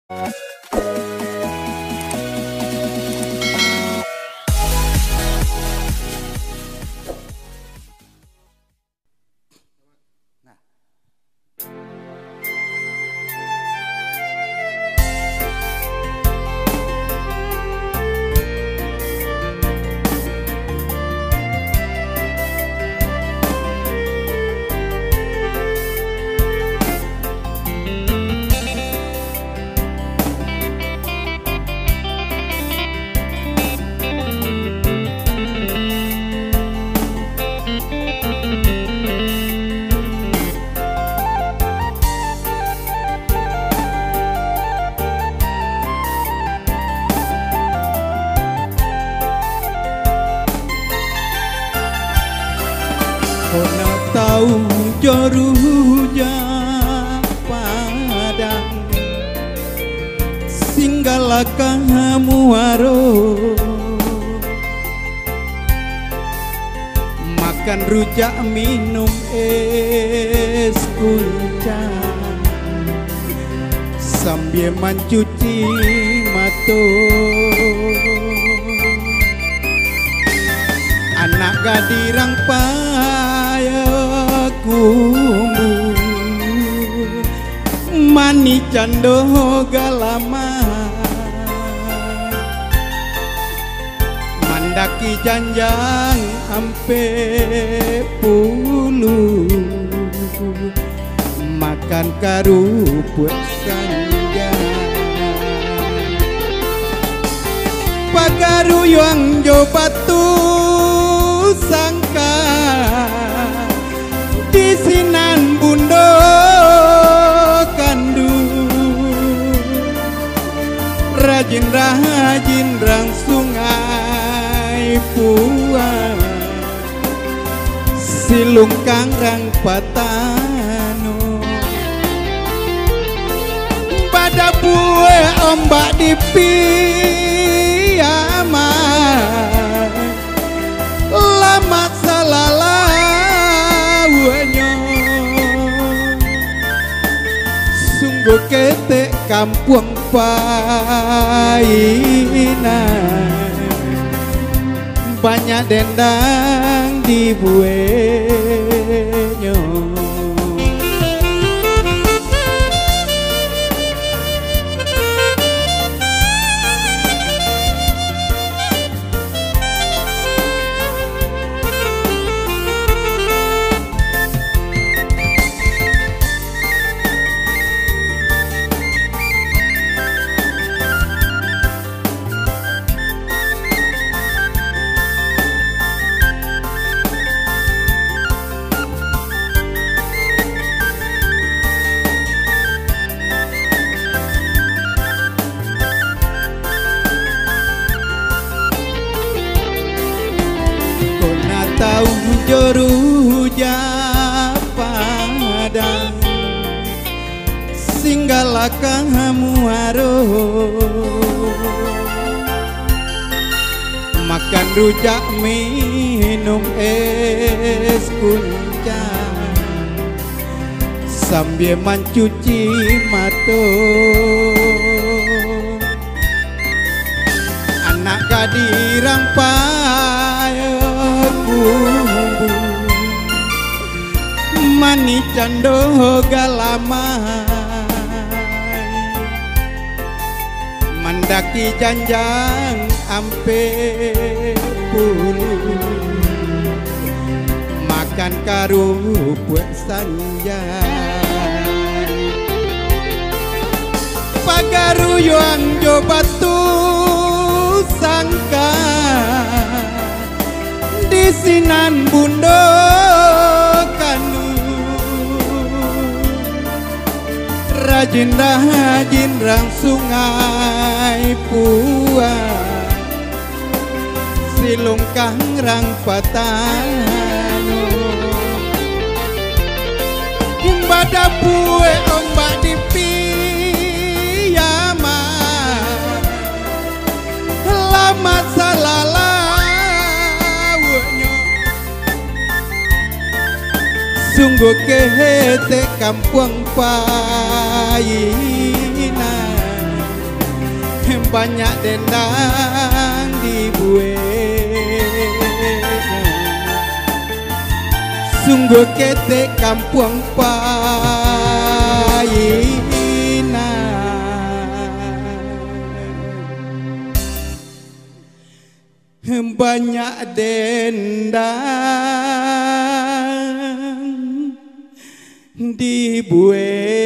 Kona tahu joruja padang singgala kamu waro makan rujak minum es kuncang sambil mencuci mata anak gadirang payah kumbu mani cando galama mandaki janjang ampe pulu makan karuput sangga pagaru yang jo batu sangka di sinan bundo kandu rajin rang sungai puang silung kangrang patano pada bue ombak di piyama lama salalawanya sungguh ketek kampung paina banyak dendang di buenya. Tahu joruja padang singgala kamu waro makan rujak minum es kuncang sambil mencuci mata anak gadirang payah kumbu mani cando galamai mandaki janjang ampe pulu makan karuput sanjang pagaru yang jo batu sangka di sinan bundo kanu rajin rang sungai puang silung kangrang patano pada bue ombak di piyama lama salalawanya sungguh kehete kampung paina banyak dendang dibuat. Sungguh ketek kampung Paina, banyak dendang dibuat.